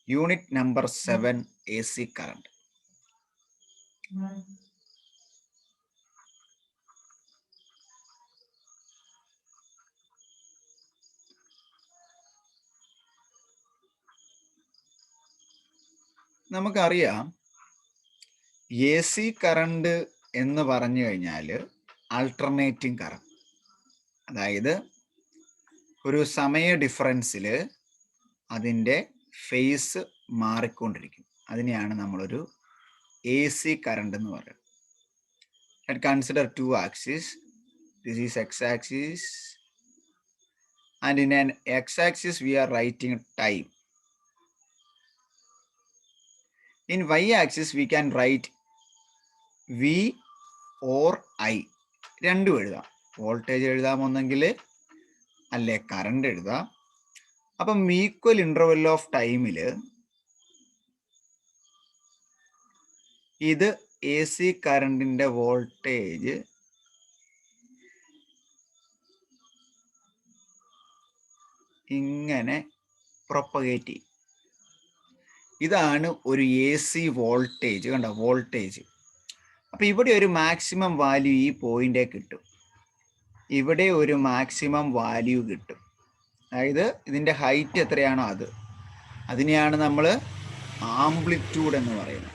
Unit number 7 AC current. നമുക്കറിയാം AC current എന്ന് പറഞ്ഞു കഴിഞ്ഞാൽ ആൾട്ടർനേറ്റിംഗ് കറണ്ട്, അതായത് ഒരു സമയ ഡിഫറൻസിൽ അതിൻ്റെ ഫേസ് മാറിക്കൊണ്ടിരിക്കും. അതിനെയാണ് നമ്മളൊരു AC കറണ്ട് എന്ന് പറയുന്നത്. Let's consider two axes. This is x-axis, and in an x-axis we are writing time. In y-axis we can write V or I. രണ്ടും എഴുതാം. വോൾട്ടേജ് എഴുതാം ഒന്നെങ്കിൽ, അല്ലെ കറണ്ട് എഴുതാം. അപ്പം ഈക്വൽ ഇന്റർവെൽ ഓഫ് ടൈമിൽ ഇത് AC കറണ്ടിന്റെ വോൾട്ടേജ് ഇങ്ങനെ പ്രൊപ്പഗേറ്റ് ചെയ്യും. ഇതാണ് ഒരു AC വോൾട്ടേജ്. കണ്ടോ, വോൾട്ടേജ്. അപ്പം ഇവിടെ ഒരു മാക്സിമം വാല്യൂ ഈ പോയിന്റേ കിട്ടും, ഇവിടെ ഒരു മാക്സിമം വാല്യൂ കിട്ടും. അതായത് ഇതിൻ്റെ ഹൈറ്റ് എത്രയാണോ അതിനെയാണ് നമ്മൾ ആംപ്ലിറ്റ്യൂഡ് എന്ന് പറയുന്നത്.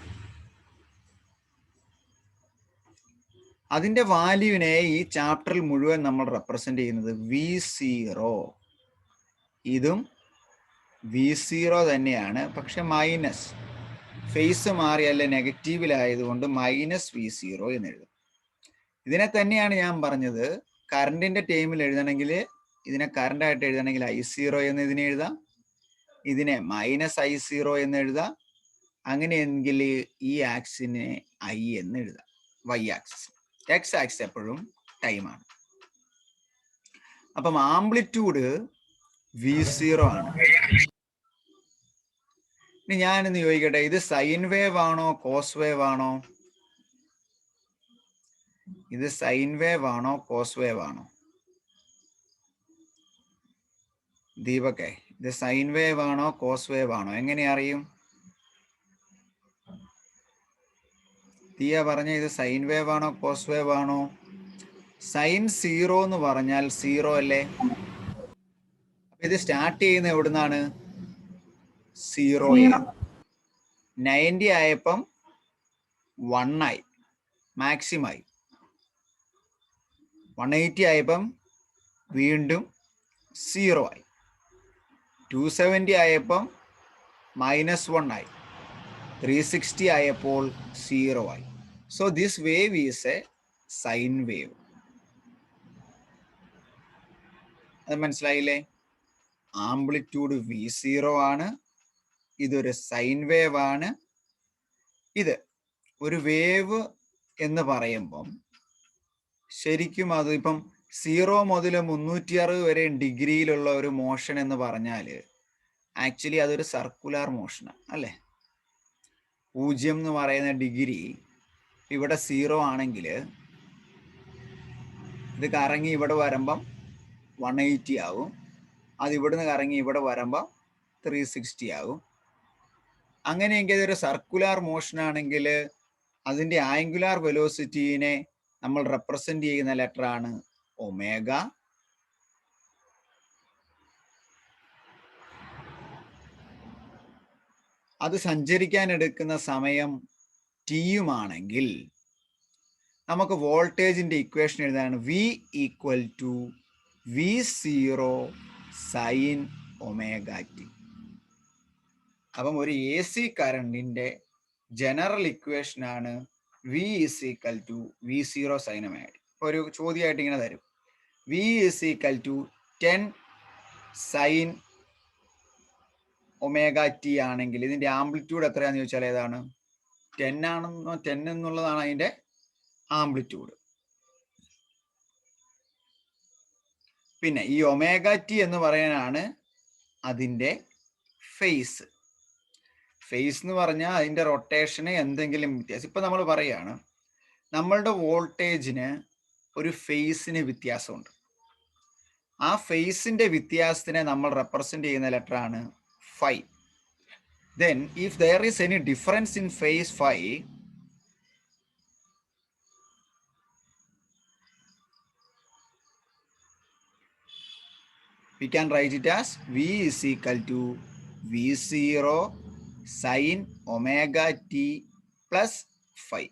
അതിൻ്റെ വാല്യൂവിനെ ഈ ചാപ്റ്ററിൽ മുഴുവൻ നമ്മൾ റെപ്രസെൻ്റ് ചെയ്യുന്നത് V0. ഇതും V0 തന്നെയാണ്, പക്ഷെ മൈനസ് ഫേസ് മാറിയല്ല, നെഗറ്റീവിലായതുകൊണ്ട് -V0 എന്ന് എഴുതും. ഇതിനെ തന്നെയാണ് ഞാൻ പറഞ്ഞത്, കറണ്ടിൻ്റെ ടൈമിൽ എഴുതണമെങ്കിൽ, ഇതിനെ കറണ്ടായിട്ട് എഴുതണമെങ്കിൽ I0 എന്ന് ഇതിനെ എഴുതാം, ഇതിനെ -I0 എന്ന് എഴുതാം. അങ്ങനെയെങ്കിൽ ഈ ആക്സിനെ I എന്ന് എഴുതാം, Y ആക്സിസ്. X ആക്സിസ് എപ്പോഴും ടൈമാണ്. അപ്പം ആംപ്ലിറ്റ്യൂഡ് V0 ആണ്. ഇനി ഞാനിന്ന് ചോദിക്കട്ടെ, ഇത് സൈൻ വേവ് ആണോ കോസ് വേവ് ആണോ? ഇത് സൈൻ വേവ് ആണോ കോസ് വേവ് ആണോ? ദീപക്കെ, ഇത് സൈൻ വേവ് ആണോ കോസ് വേവ് ആണോ? എങ്ങനെ അറിയും? ദിയ പറഞ്ഞ, ഇത് സൈൻ വേവ് ആണോ കോസ് വേവ് ആണോ? സൈൻ 0 എന്ന് പറഞ്ഞാൽ 0 അല്ലേ? ഇത് സ്റ്റാർട്ട് ചെയ്യുന്ന എവിടുന്നാണ്? 0. 90 ആയപ്പം 1 ആയി, മാക്സിമായി. 180 ആയപ്പം വീണ്ടും 0 ആയി. 270 ആയപ്പം -1 ആയി. 360 ആയപ്പോൾ 0 ആയി. So this wave is A sine wave. അത് മനസ്സിലായില്ലേ? ആംപ്ലിറ്റ്യൂഡ് V0 ആണ്, ഇതൊരു സൈൻ വേവ് ആണ്. ഇത് ഒരു വേവ് എന്ന് പറയുമ്പം ശരിക്കും അത് ഇപ്പം 0 മുതൽ 360 വരെ ഡിഗ്രിയിലുള്ള ഒരു മോഷൻ എന്ന് പറഞ്ഞാൽ ആക്ച്വലി അതൊരു സർക്കുലർ മോഷനാണ്, അല്ലേ? 0 എന്ന് പറയുന്ന ഡിഗ്രി ഇവിടെ 0 ആണെങ്കിൽ ഇത് കറങ്ങി ഇവിടെ വരുമ്പം 180 ആവും. അത് ഇവിടുന്ന് കറങ്ങി ഇവിടെ വരുമ്പം 360 ആകും. അങ്ങനെയെങ്കിൽ ഇതൊരു സർക്കുലർ മോഷൻ ആണെങ്കിൽ അതിൻ്റെ ആംഗുലാർ വെലോസിറ്റീനെ നമ്മൾ റെപ്രസെന്റ് ചെയ്യുന്ന ലെറ്റർ ആണ് ഒമേഗ. അത് സഞ്ചരിക്കാൻ എടുക്കുന്ന സമയം ടിയുമാണെങ്കിൽ നമുക്ക് വോൾട്ടേജിന്റെ ഇക്വേഷൻ എഴുതാനാണ് V = V0 sin ωt. അപ്പം ഒരു AC കറണ്ടിന്റെ ജനറൽ ഇക്വേഷൻ ആണ് V = V0 sin ωt. ഒരു ചോദ്യമായിട്ട് ഇങ്ങനെ തരും, V = 10 sin ωt ആണെങ്കിൽ ഇതിന്റെ ആംപ്ലിറ്റ്യൂഡ് എത്രയാണെന്ന് ചോദിച്ചാൽ ഏതാണ്? 10 ആണെന്നോ, 10 എന്നുള്ളതാണ് അതിന്റെ ആംപ്ലിറ്റ്യൂഡ്. പിന്നെ ഈ ωt എന്ന് പറയാനാണ് അതിന്റെ ഫേസ്. ഫേസ് എന്ന് പറഞ്ഞാൽ അതിന്റെ റൊട്ടേഷന് എന്തെങ്കിലും വ്യത്യാസം. ഇപ്പൊ നമ്മൾ പറയാണ് നമ്മളുടെ വോൾട്ടേജിന് ഒരു ഫേസിന് വ്യത്യാസമുണ്ട്. ആ ഫേസിന്റെ വ്യത്യാസത്തിനെ നമ്മൾ റെപ്രസെന്റ് ചെയ്യുന്ന ലെറ്റർ ആണ് φ. Then if there is any difference in phase phi, we can write it as V is equal to V0 sin omega t plus phi.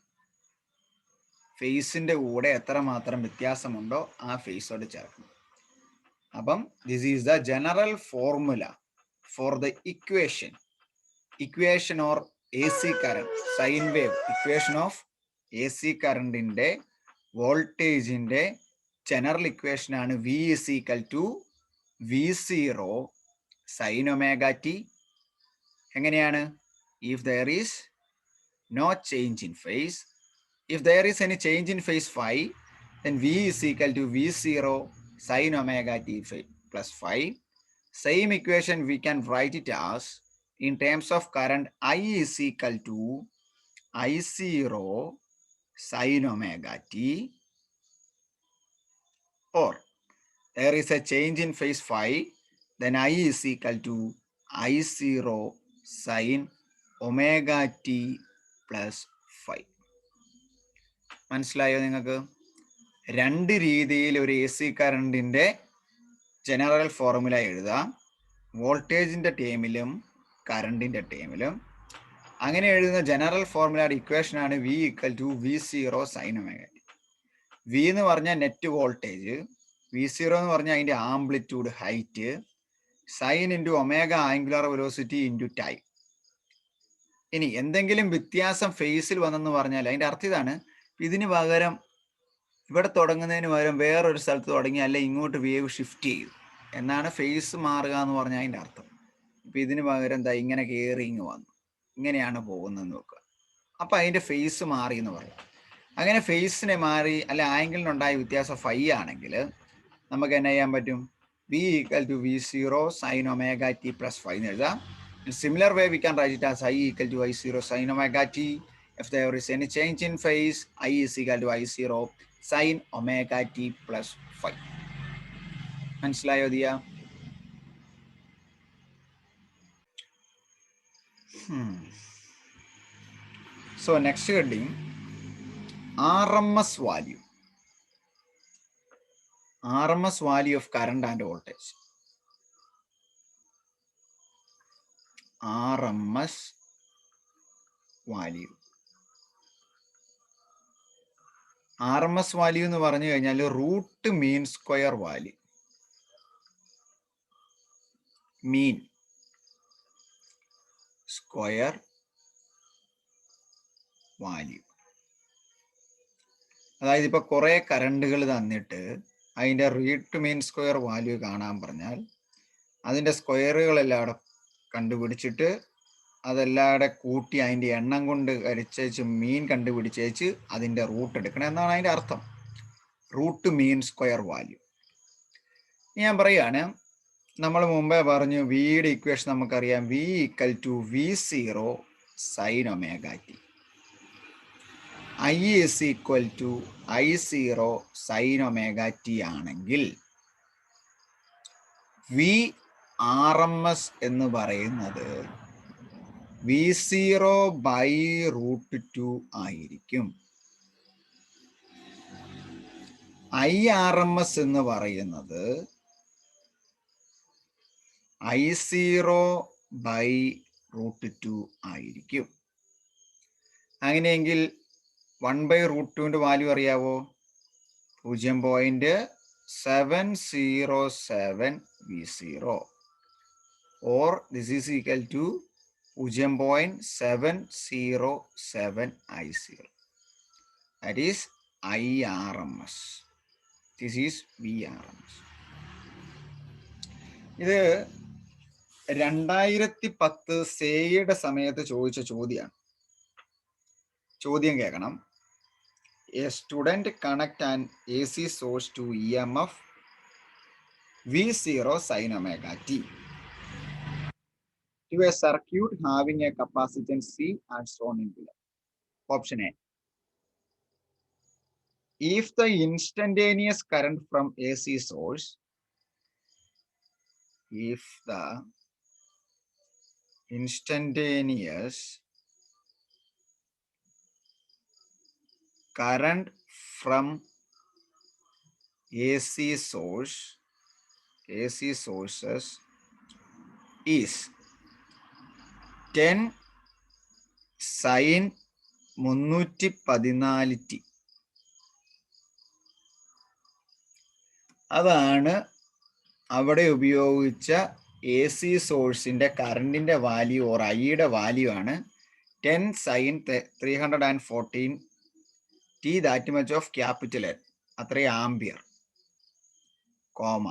ഫേസിന്റെ കൂടെ എത്രമാത്രം വ്യത്യാസമുണ്ടോ ആ ഫേസോട് ചേർക്കണം. അപ്പം this is the general formula for the equation or A C current sine wave equation of A C കറണ്ടിന്റെ വോൾട്ടേജിന്റെ general equation ആണ് V is equal to V0 sin omega t. എങ്ങനെയാണ്? if there is no change in phase, if there is any change in phase phi, then V is equal to V0 sin omega t plus phi. Same equation we can write it as in terms of current I is equal to I0 sin omega t, or there is a change in phase phi, then I is equal to I0 sin omega t plus phi. മനസ്സിലായോ നിങ്ങൾക്ക്? രണ്ട് രീതിയിൽ ഒരു A C കറണ്ടിന്റെ general formula എഴുതാം, വോൾട്ടേജിന്റെ ടേമിലും കറണ്ടിന്റെ ടേമിലും. അങ്ങനെ എഴുതുന്ന ജനറൽ ഫോർമുലയുടെ ഇക്വേഷൻ ആണ് V equal to V0 sine omega t. V എന്ന് പറഞ്ഞാൽ നെറ്റ് വോൾട്ടേജ്, V0 എന്ന് പറഞ്ഞാൽ അതിന്റെ amplitude height, sine into omega angular velocity into time. ഇനി എന്തെങ്കിലും വ്യത്യാസം ഫേസിൽ വന്നെന്ന് പറഞ്ഞാൽ അതിന്റെ അർത്ഥം ഇതാണ്, ഇതിന് പകരം ഇവിടെ തുടങ്ങുന്നതിന് പകരം വേറൊരു സ്ഥലത്ത് തുടങ്ങി, അല്ലെ ഇങ്ങോട്ട് വേവ് ഷിഫ്റ്റ് ചെയ്തു എന്നാണ് ഫേസ് മാറുക എന്ന് പറഞ്ഞാൽ അതിൻ്റെ അർത്ഥം. ഇപ്പം ഇതിന് പകരം എന്താ ഇങ്ങനെ കയറിങ് വന്നു, ഇങ്ങനെയാണ് പോകുന്നതെന്ന് നോക്കുക, അപ്പം അതിൻ്റെ ഫേസ് മാറി എന്ന് പറയും. അങ്ങനെ ഫേസിനെ മാറി അല്ലെ ആംഗിളിനുണ്ടായ വ്യത്യാസം ഫൈ ആണെങ്കിൽ നമുക്ക് എന്നാ ചെയ്യാൻ പറ്റും? V equal to V0 sine omega t plus phi എന്ന് എഴുതാം. Similar way we can write it as I equal to I0 sine omega t. If there is any change in phase, I is equal to I0 sin omega t plus phi. മനസ്സിലായോ Diya? So next heading, RMS value. RMS value of current and voltage. RMS value. RMS value എന്ന് പറഞ്ഞു കഴിഞ്ഞാൽ root mean square value. Mean square value. അതായത് ഇപ്പൊ കുറെ കറണ്ടുകൾ തന്നിട്ട് അതിന്റെ root mean square value കാണാൻ പറഞ്ഞാൽ അതിന്റെ സ്ക്വയറുകളെല്ലാം അവിടെ കണ്ടുപിടിച്ചിട്ട് അതെല്ലാടെ കൂട്ടി അതിന്റെ എണ്ണം കൊണ്ട് ഹരിച്ചേച്ച് മീൻ കണ്ടുപിടിച്ചേച്ച് അതിന്റെ റൂട്ട് എടുക്കണം എന്നാണ് അതിന്റെ അർത്ഥം. Root mean square value. ഞാൻ പറയാണ്, നമ്മൾ മുമ്പേ പറഞ്ഞു വിയുടെ ഇക്വേഷൻ നമുക്കറിയാം, V equal to V0 sine omega t. I is equal to I0 sine omega t ആണെങ്കിൽ വി RMS എന്ന് പറയുന്നത് V0 ബൈ √2 ആയിരിക്കും. IRMS എന്ന് പറയുന്നത് I0 ബൈ √2 ആയിരിക്കും. അങ്ങനെയെങ്കിൽ 1/√2ന്റെ വാല്യൂ അറിയാവോ? 0.707 V0, or this is equal to 0.707 I0. That is IRMS. This is VRMS. ഇത് 2010 സേയുടെ സമയത്ത് ചോദിച്ച ചോദ്യമാണ്. ചോദ്യം കേൾക്കണം. A student connect an AC source to EMF V0 sin omega t to a circuit having a capacitance C and shown in below. Option A. If the instantaneous current from AC source, if the instantaneous current from AC sources is 10 sin 314t. അതാണ് അവിടെ ഉപയോഗിച്ച AC സോഴ്സിന്റെ കറണ്ടിന്റെ value or ഐയുടെ value ആണ് 10 sin 314t, that much of capital N, അത്രയും ampere, comma.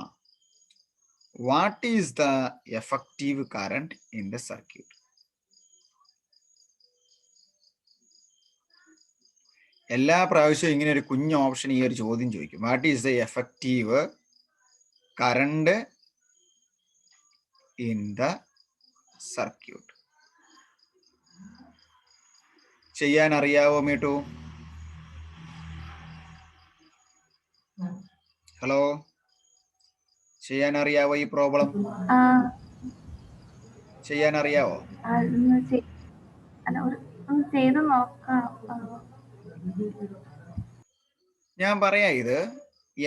What is the effective current in the circuit? എല്ലാ പ്രാവശ്യവും ഇങ്ങനെ ഒരു കുഞ്ഞ് ഓപ്ഷൻ ഈ ഒരു ചോദ്യം ചോദിക്കും. What is the effective current in the circuit? ചെയ്യാൻ അറിയാവോ മീട്ടു? ഹലോ, ചെയ്യാൻ അറിയാവോ ഈ പ്രോബ്ലം? ചെയ്യാൻ അറിയാവോ? ഞാൻ പറയാം, ഇത്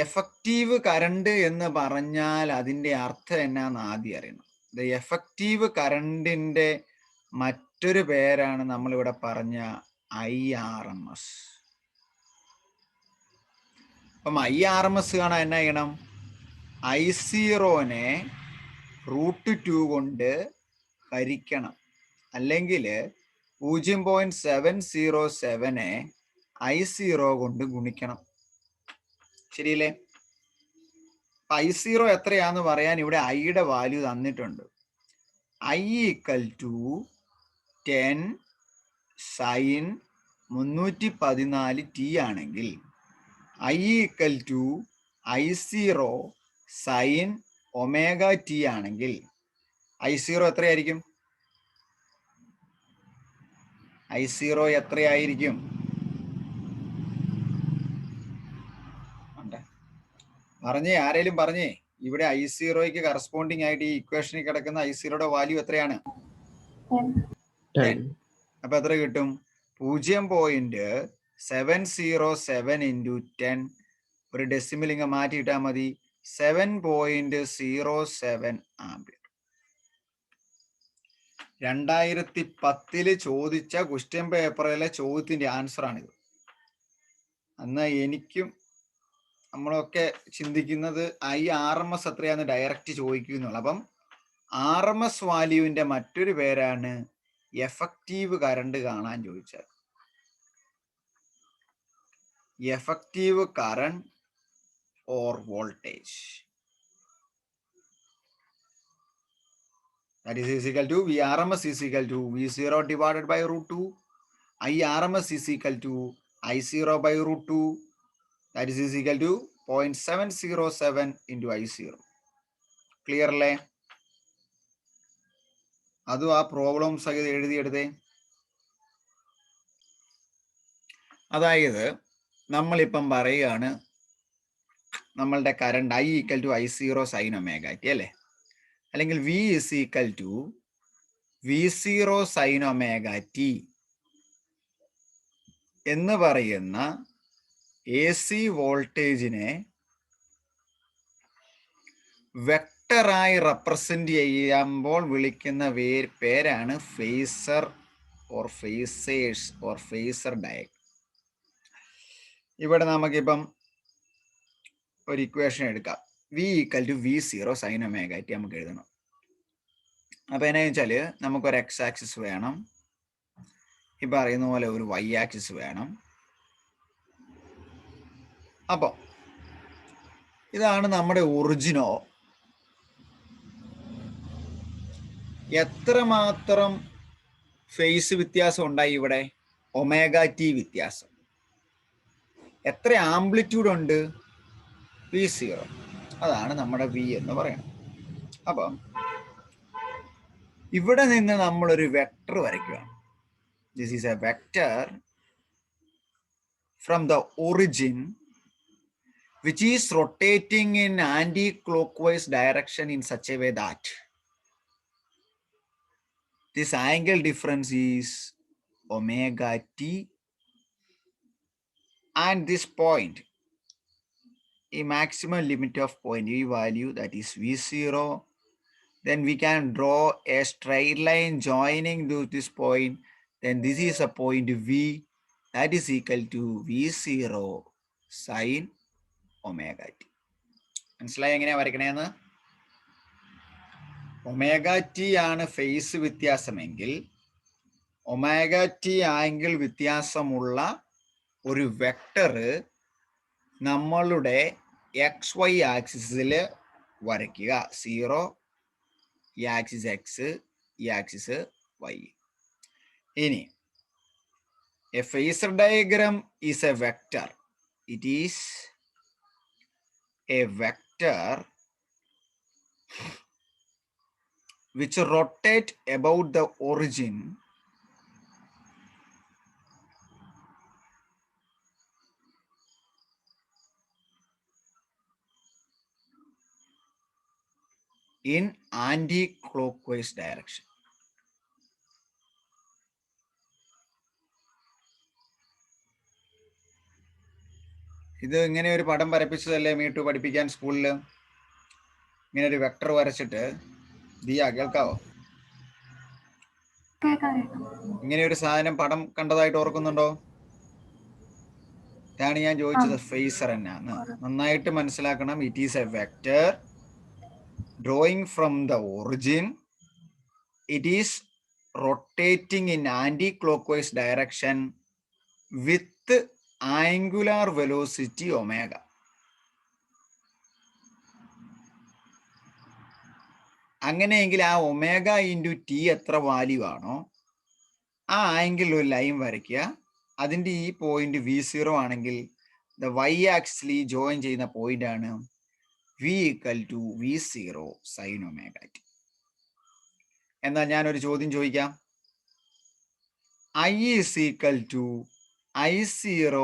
എഫക്റ്റീവ് കറണ്ട് എന്ന് പറഞ്ഞാൽ അതിന്റെ അർത്ഥം എന്നാന്ന് ആദ്യം അറിയണം. ഇത് എഫക്റ്റീവ് കറണ്ടിന്റെ മറ്റൊരു പേരാണ് നമ്മളിവിടെ പറഞ്ഞ IRMS. അപ്പം IRMS കാണാൻ എന്നാ ചെയ്യണം? I0നെ √2 കൊണ്ട് ഹരിക്കണം, അല്ലെങ്കിൽ 0.707നെ I0 കൊണ്ട് ഗുണിക്കണം. ശരിയല്ലേ? I0 എത്രയാന്ന് പറയാൻ ഇവിടെ ഐയുടെ വാല്യൂ തന്നിട്ടുണ്ട്. I = 10 sin 314t ആണെങ്കിൽ I = I0 sin ωt ആണെങ്കിൽ I0 എത്രയായിരിക്കും? I0 എത്രയായിരിക്കും? പറഞ്ഞേ, ആരേലും പറഞ്ഞേ. ഇവിടെ I0ക്ക് കറസ്പോണ്ടിങ് ആയിട്ട് ഈ ഇക്വേഷനിൽ കിടക്കുന്ന I0യുടെ വാല്യൂ എത്രയാണ്? 10. അപ്പൊ എത്ര കിട്ടും? 0.707 × 10. ഒരു ഡെസിമൽ ഇങ്ങ് മാറ്റിയിട്ടാൽ മതി, 7.07 ആംപിയർ. 2010 ചോദിച്ച ക്വസ്റ്റ്യൻ പേപ്പറിലെ ചോദ്യത്തിന്റെ ആൻസർ ആണിത്. അന്ന് എനിക്കും നമ്മളൊക്കെ ചിന്തിക്കുന്നത് IRMS എത്രയാന്ന് ഡയറക്റ്റ് ചോദിക്കുന്നുള്ളു. അപ്പം RMS വാല്യൂവിന്റെ മറ്റൊരു പേരാണ് എഫക്റ്റീവ് കറണ്ട് കാണാൻ ചോദിച്ചാൽ. Effective current or voltage, that is equal to VRMS is equal to V0 divided by √2. IRMS is equal to I0 by √2. That is equal to 0.707 into I0. Clear അല്ലേ? അതും ആ problems ഒക്കെ എഴുതിയെടുത്തേ. അതായത് നമ്മളിപ്പം പറയുകയാണ് നമ്മളുടെ current I = I0 sin ωt അല്ലേ, അല്ലെങ്കിൽ V = V0 sin ωt എന്ന് പറയുന്ന AC വോൾട്ടേജിനെ വെക്ടറായി റെപ്രസെന്റ് ചെയ്യുമ്പോൾ വിളിക്കുന്ന പേരാണ് phasor or ഫേസേഴ്സ് or phasor diagram. ഇവിടെ നമുക്കിപ്പം ഒരു ഇക്വേഷൻ എടുക്കാം. V = V0 sin ωt നമുക്ക് എഴുതണം. അപ്പൊ എന്നാ വെച്ചാല് നമുക്കൊരു X ആക്സിസ് വേണം, ഈ പറയുന്ന പോലെ ഒരു Y ആക്സിസ് വേണം. അപ്പൊ ഇതാണ് നമ്മുടെ ഒറിജിനോ. എത്രമാത്രം ഫേസ് വ്യത്യാസം ഉണ്ടായി ഇവിടെ? ωt വ്യത്യാസം. എത്ര ആംപ്ലിറ്റ്യൂഡ് ഉണ്ട്? V0. അതാണ് നമ്മുടെ V എന്ന് പറയുന്നത്. അപ്പൊ ഇവിടെ നിന്ന് നമ്മളൊരു വെക്ടർ വരയ്ക്കുകയാണ്. This is A vector from the origin which is rotating in anti-clockwise direction in such a way that This angle difference is omega t, and this point, a maximum limit of point V value, that is V0. Then we can draw a straight line joining to this point. Then this is a point V, that is equal to V0 sine omega t. മനസ്സിലായി എങ്ങനെയാ വരയ്ക്കണേന്ന്? Omega T ആണ് face വ്യത്യാസമെങ്കിൽ omega T angle വ്യത്യാസമുള്ള ഒരു vector നമ്മളുടെ X Y ആക്സിസിൽ വരയ്ക്കുക. 0, ഈ axis X, ഈ ആക്സിസ് വൈ. ഇനി a phasor diagram is a vector. It is a vector which rotate about the origin in anti-clockwise direction. ഇത് ഇങ്ങനെ ഒരു പടം വരപ്പിച്ചതല്ലേ മീട്ടു പഠിപ്പിക്കാൻ സ്കൂളിൽ? ഇങ്ങനെ ഒരു വെക്ടർ വരച്ചിട്ട്, ദിയ കേൾക്കാവോ? ഇങ്ങനെ ഒരു സാധനം പടം കണ്ടതായിട്ട് ഓർക്കുന്നുണ്ടോ? ഇതാണ് ഞാൻ ചോദിച്ചത്, ഫേസർ എന്നാണ്. നന്നായിട്ട് മനസ്സിലാക്കണം. It is A vector drawing from the origin. It is rotating in anti-clockwise direction with angular velocity omega. അങ്ങനെയെങ്കിൽ ആ ഒമേഗ ഇൻറ്റു ടി എത്ര വാല്യൂ ആണോ ആ ആംഗിളിൽ ഒരു ലൈൻ വരയ്ക്കുക. അതിൻ്റെ ഈ പോയിന്റ് V0 ആണെങ്കിൽ ദ വൈ ആക്സിൽ ജോയിൻ ചെയ്യുന്ന പോയിന്റ് ആണ് V equal to V0 sin omega t. എന്നാൽ ഞാനൊരു ചോദ്യം ചോദിക്കാം. I is equal to I0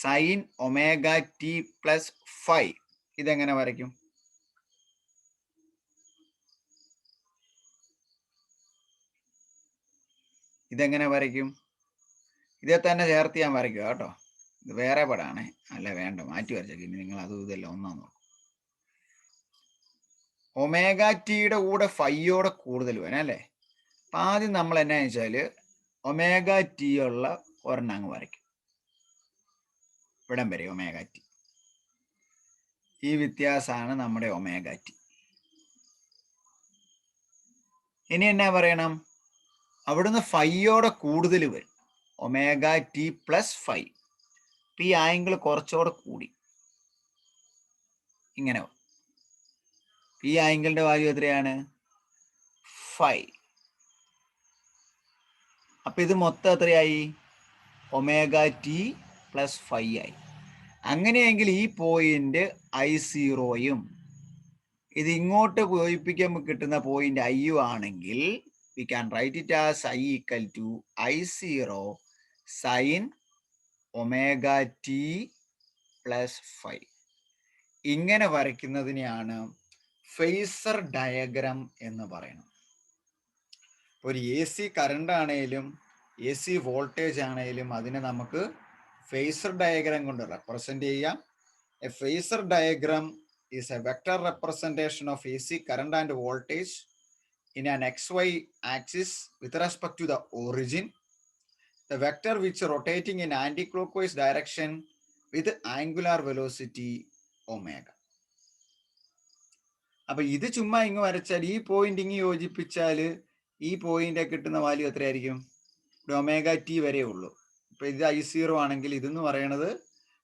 sin omega t plus 5. ഇതെങ്ങനെ വരയ്ക്കും? ഇതെങ്ങനെ വരയ്ക്കും? ഇതേ തന്നെ ചേർത്ത് ഞാൻ വരയ്ക്കുക കേട്ടോ. ഇത് വേറെ പടമാണ്. അല്ല വേണ്ട, മാറ്റി വരച്ചേക്ക്. ഇനി നിങ്ങൾ അതും ഇതെല്ലാം ഒന്നാന്ന് നോക്കും. ഒമേഗ ടിയുടെ കൂടെ ഫൈയോടെ കൂടുതൽ വരാം അല്ലേ? അപ്പം ആദ്യം നമ്മൾ എന്നാ വെച്ചാൽ ഒമേഗ ടി ഉള്ള ഒരെണ്ണം അങ്ങ് വരയ്ക്കും. ഇവിടം വരെ ഒമേഗ ടി. ഈ വ്യത്യാസമാണ് നമ്മുടെ ഒമേഗ ടി. ഇനി എന്നാ പറയണം? അവിടുന്ന് ഫൈയോടെ കൂടുതൽ വരും. Omega t plus 5. ഈ ആംഗിൾ കുറച്ചുകൂടെ കൂടി ഇങ്ങനെ. ഈ ആംഗിളിന്റെ വാല്യൂ എത്രയാണ്? 5. അപ്പൊ ഇത് മൊത്തം എത്രയായി? ഒമേഗ ടി പ്ലസ് 5 ആയി. അങ്ങനെയെങ്കിൽ ഈ പോയിന്റ് I0യും ഇത് ഇങ്ങോട്ട് യോജിപ്പിക്കുമ്പോൾ കിട്ടുന്ന പോയിന്റ് ഐ ആണെങ്കിൽ we can write it as I equal to I0 sin omega t plus 5. ഇങ്ങനെ വരയ്ക്കുന്നതിനെയാണ് ഫേസർ ഡയഗ്രാം എന്ന് പറയുന്നത്. ഒരു AC കറണ്ട് ആണെങ്കിലും AC വോൾട്ടേജ് ആണെങ്കിലും അതിനെ നമുക്ക് ഫേസർ ഡയഗ്രാം കൊണ്ട് റെപ്രസെന്റ് ചെയ്യാം. A phasor diagram is a vector representation of AC current and voltage in an XY axis with respect to the origin. The vector which rotating in anti-clockwise direction with angular velocity omega. അപ്പൊ ഇത് ചുമ്മാ ഇങ്ങ് വരച്ചാൽ ഈ point ഇങ്ങ് യോജിപ്പിച്ചാൽ ഈ point കിട്ടുന്ന value എത്രയായിരിക്കും? ഇവിടെ ഒമേഗ ടി വരെ ഉള്ളൂ. ഇപ്പൊ ഇത് I0 ആണെങ്കിൽ ഇതെന്ന് പറയണത്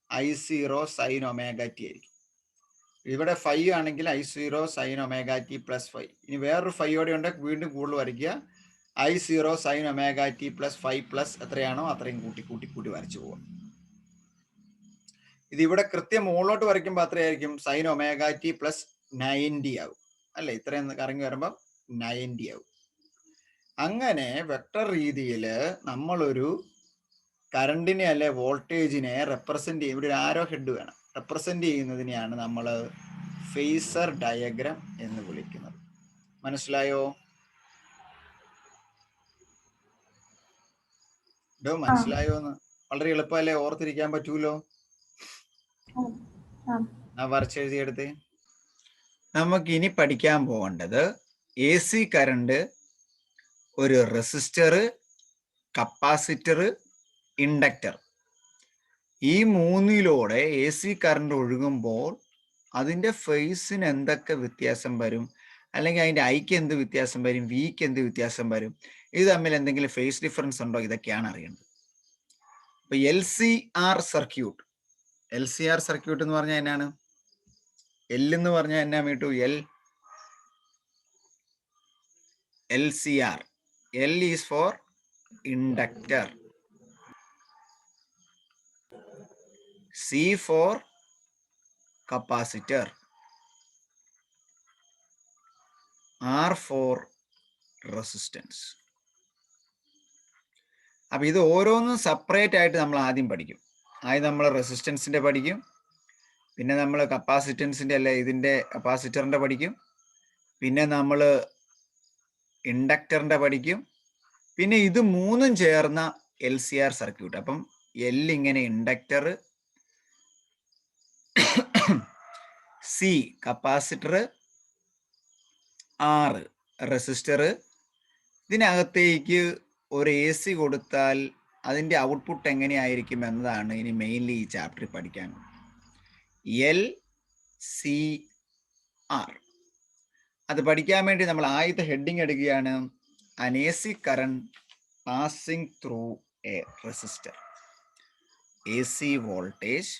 I0 സൈൻ ഒമേഗ ടി ആയിരിക്കും. ഇവിടെ 5 ആണെങ്കിൽ I0 sine omega t plus 5. ഇനി വേറൊരു 5 ഉണ്ട്, വീണ്ടും കൂടുതൽ വരയ്ക്കുക. I0 sine omega t plus 5 plus എത്രയാണോ അത്രയും കൂട്ടി കൂട്ടി കൂട്ടി വരച്ചു പോവാം. ഇത് ഇവിടെ കൃത്യം മുകളിലോട്ട് വരയ്ക്കുമ്പോൾ അത്രയായിരിക്കും? സൈൻ ഒമേഗ ടി പ്ലസ് 90 ആവും അല്ലെ? ഇത്രയും കറങ്ങി വരുമ്പോൾ 90 ആവും. അങ്ങനെ വെക്ടർ രീതിയിൽ നമ്മളൊരു കറണ്ടിനെ അല്ലെ വോൾട്ടേജിനെ റെപ്രസെന്റ് ചെയ്യും. ഇവിടെ ഒരു ആരോ ഹെഡ് വേണം. റെപ്രസെന്റ് ചെയ്യുന്നതിനെയാണ് നമ്മൾ ഫേസർ ഡയഗ്രാം എന്ന് വിളിക്കുന്നത്. മനസ്സിലായോ? മനസ്സിലായോന്ന്? വളരെ എളുപ്പമല്ലേ, ഓർത്തിരിക്കാൻ പറ്റൂലോ. ആ വരച്ചെഴുതിയെടുത്ത് നമുക്ക് ഇനി പഠിക്കാൻ പോകേണ്ടത് എ സി കറണ്ട്, ഒരു റെസിസ്റ്റർ, കപ്പാസിറ്റർ, ഇൻഡക്ടർ, ഈ മൂന്നിലൂടെ എ സി കറണ്ട് ഒഴുകുമ്പോൾ അതിൻ്റെ ഫേസിന് എന്തൊക്കെ വ്യത്യാസം വരും, അല്ലെങ്കിൽ അതിൻ്റെ ഐക്ക് എന്ത് വ്യത്യാസം വരും, വിക്ക് എന്ത് വ്യത്യാസം വരും, ഇത് തമ്മിൽ എന്തെങ്കിലും ഫേസ് ഡിഫറൻസ് ഉണ്ടോ, ഇതൊക്കെയാണ് അറിയേണ്ടത്. അപ്പൊ LCR സർക്യൂട്ട്, LCR സർക്യൂട്ട് എന്ന് പറഞ്ഞാൽ എന്നാണ്? എൽ എന്ന് പറഞ്ഞാൽ എന്നാ me too? LCR, L is for inductor, C for capacitor, R for resistance. അപ്പൊ ഇത് ഓരോന്നും സെപ്പറേറ്റ് ആയിട്ട് നമ്മൾ ആദ്യം പഠിക്കും. ആദ്യം നമ്മൾ റെസിസ്റ്റൻസിന്റെ പഠിക്കും, പിന്നെ നമ്മൾ കപ്പാസിറ്റൻസിന്റെ അല്ലെ ഇതിന്റെ കപ്പാസിറ്ററിന്റെ പഠിക്കും, പിന്നെ നമ്മൾ ഇൻഡക്ടറിന്റെ പഠിക്കും, പിന്നെ ഇത് മൂന്നും ചേർന്ന LCR സർക്യൂട്ട്. അപ്പം L ഇങ്ങനെ inductor, C capacitor, R resistor. ഇതിനകത്തേക്ക് ഒരു AC കൊടുത്താൽ അതിൻ്റെ ഔട്ട്പുട്ട് എങ്ങനെയായിരിക്കും എന്നതാണ് ഇനി മെയിൻലി ഈ ചാപ്റ്ററിൽ പഠിക്കാൻ. LCR അത് പഠിക്കാൻ വേണ്ടി നമ്മൾ ആദ്യത്തെ ഹെഡിങ് എടുക്കുകയാണ്, an AC current passing through a resistor, AC voltage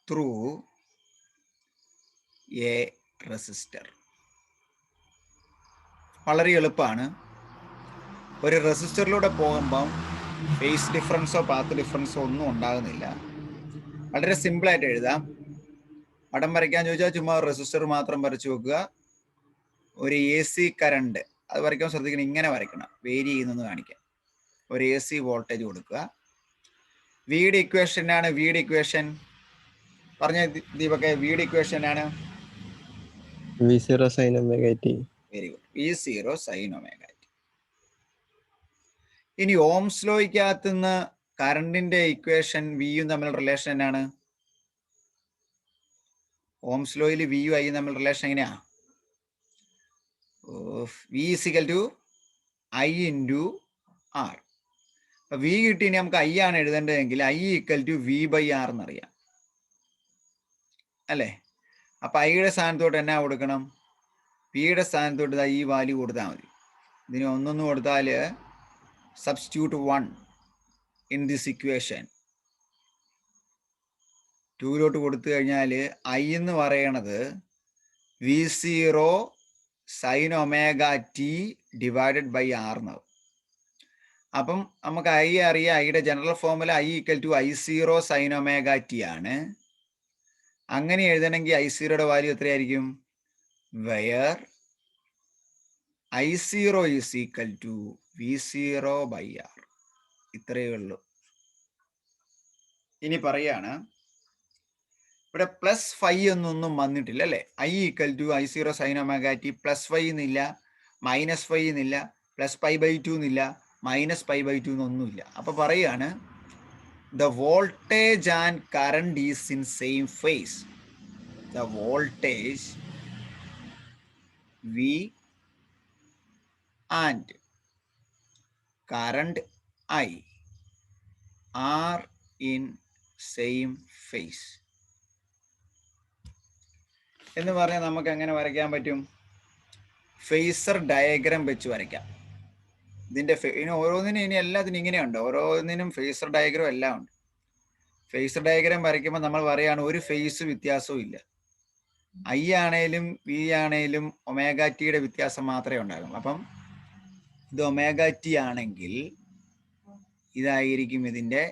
through a resistor. വളരെ എളുപ്പമാണ്. ഒരു റെസിസ്റ്ററിലൂടെ പോകുമ്പം ഫേസ് ഡിഫറൻസോ പാത്ത് ഡിഫറൻസോ ഒന്നും ഉണ്ടാകുന്നില്ല. വളരെ സിമ്പിളായിട്ട് എഴുതാം. പടം വരയ്ക്കാൻ ചോദിച്ചാൽ ചുമ്മാ റെസിസ്റ്റർ മാത്രം വരച്ചു വെക്കുക. ഒരു AC കറണ്ട് അത് വരയ്ക്കാൻ ശ്രദ്ധിക്കണം, ഇങ്ങനെ വരയ്ക്കണം, വേരി ചെയ്യുന്നെന്ന് കാണിക്കാം. ഒരു AC വോൾട്ടേജ് കൊടുക്കുക. വിയുടെ ഇക്വേഷൻ ആണ്, വിയുടെ ഇക്വേഷൻ പറഞ്ഞ ദീപക്കെ, വിയുടെ ഇക്വേഷൻ ആണ് V0 sin omega t. Very good, V0 sin omega t. ഇനി ഓംസ് ലോയ്ക്കകത്ത് നിന്ന് കറണ്ടിന്റെ ഇക്വേഷൻ വിയും തമ്മിൽ റിലേഷൻ എന്നാണ്? ഓംസ് ലോയിൽ വിയും ഐയും തമ്മിൽ റിലേഷൻ എങ്ങനെയാ? V equal to I into R. അപ്പൊ V കിട്ടി, ഇനി നമുക്ക് I ആണ് എഴുതേണ്ടതെങ്കിൽ I ഈക്വൽ ടു V/R എന്നറിയാം അല്ലേ? അപ്പൊ ഐയുടെ സ്ഥാനത്തോട്ട് എന്നാ കൊടുക്കണം? പിയുടെ സ്ഥാനത്തോട്ട് ഈ വാല്യൂ കൊടുത്താൽ മതി. ഇതിന് ഒന്നൊന്ന് കൊടുത്താൽ സബ്സ്റ്റിറ്റ്യൂട്ട് 1 ഇൻ ദിസ് ഇക്വേഷൻ. 2 കൊടുത്തു കഴിഞ്ഞാൽ I എന്ന് പറയണത് V0 sin omega t divided by R എന്നാവും. അപ്പം നമുക്ക് I അറിയാം, ഐയുടെ general formula I equal to I0 sin omega t ആണ്. അങ്ങനെ എഴുതണമെങ്കിൽ I0യുടെ വാല്യൂ എത്രയായിരിക്കും? Where I0 is equal to V0/R. ഇത്രയേ ഉള്ളൂ. ഇനി പറയാണ്, ഇവിടെ +5 എന്നൊന്നും വന്നിട്ടില്ല അല്ലേ? I equal to I0 sin omega t +5 എന്നില്ല, -5 എന്നില്ല, +π/2 എന്നില്ല, -π/2 എന്നൊന്നുമില്ല. അപ്പൊ പറയാണ്, the voltage and current is in same phase. The voltage V and current I are in same phase. എന്ന് പറഞ്ഞാൽ നമുക്ക് എങ്ങനെ വരയ്ക്കാൻ പറ്റും? ഫേസർ ഡയഗ്രാം വെച്ച് വരയ്ക്കാം. ഇതിന്റെ ഇനി ഓരോന്നിനും, ഇനി എല്ലാത്തിനും ഇങ്ങനെയുണ്ട്, ഓരോന്നിനും ഫേസർ ഡയഗ്രാം എല്ലാം ഉണ്ട്. ഫേസർ ഡയഗ്രാം വരയ്ക്കുമ്പോൾ നമ്മൾ പറയാണ് ഒരു ഫേസ് വ്യത്യാസവും ഇല്ല. I ആണേലും V ആണേലും ഒമേഗ ടിയുടെ വ്യത്യാസം മാത്രമേ ഉണ്ടാകുള്ളൂ. അപ്പം ഇത് ഒമേഗ ടി ആണെങ്കിൽ ഇതായിരിക്കും ഇതിന്റെ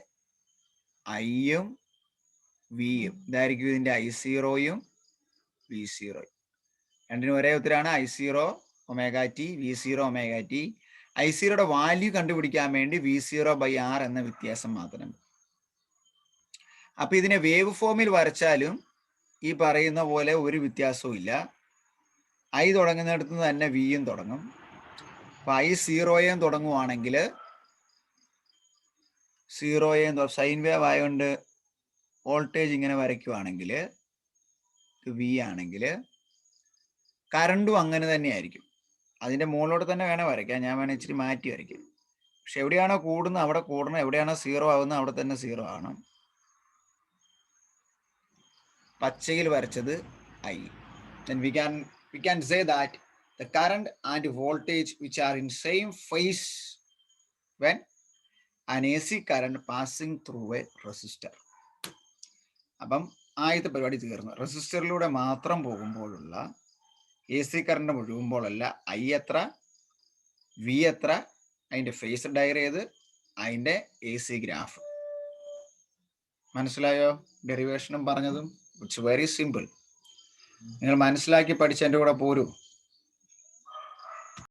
ഐയും വിയും, ഇതായിരിക്കും ഇതിന്റെ I0യും V0യും. രണ്ടിനും ഒരേ ഉത്തരമാണ്, I0 omega T, V0 omega T. I0യുടെ വാല്യൂ കണ്ടുപിടിക്കാൻ വേണ്ടി V0/R എന്ന വ്യത്യാസം മാത്രം. അപ്പൊ ഇതിനെ വേവ് ഫോമിൽ വരച്ചാലും ഈ പറയുന്ന പോലെ ഒരു വ്യത്യാസവും ഇല്ല. I തുടങ്ങുന്നിടത്ത് തന്നെ വിയും തുടങ്ങും. അപ്പൊ I 0 തുടങ്ങുവാണെങ്കിൽ 0 സൈൻ വേവ് ആയതുകൊണ്ട് വോൾട്ടേജ് ഇങ്ങനെ വരയ്ക്കുവാണെങ്കിൽ V ആണെങ്കിൽ കറണ്ടും അങ്ങനെ തന്നെയായിരിക്കും. അതിന്റെ മുകളിലോട്ട് തന്നെ വേണേൽ വരയ്ക്കാം. ഞാൻ വേണേൽ ഇച്ചിരി മാറ്റി വരയ്ക്കാം. പക്ഷെ എവിടെയാണോ കൂടുന്നത് അവിടെ കൂടണം, എവിടെയാണോ 0 ആവുന്നത് അവിടെ തന്നെ 0 ആവണം. പച്ചയിൽ വരച്ചത് I. Then we can say that the current and voltage which are in same phase when an AC current passing through a resistor. അപ്പം ആദ്യത്തെ പരിപാടി തീർന്നു. റെസിസ്റ്ററിലൂടെ മാത്രം പോകുമ്പോഴുള്ള AC കറണ്ട് ഒഴുകുമ്പോഴല്ല I എത്ര, V എത്ര, അതിന്റെ ഫേസ് ഡയർ ചെയ്ത് അതിന്റെ AC ഗ്രാഫ്. മനസ്സിലായോ? ഡെറിവേഷനും പറഞ്ഞതും. It's very simple. നിങ്ങൾ മനസ്സിലാക്കി പഠിച്ചതിൻ്റെ കൂടെ പോരൂ.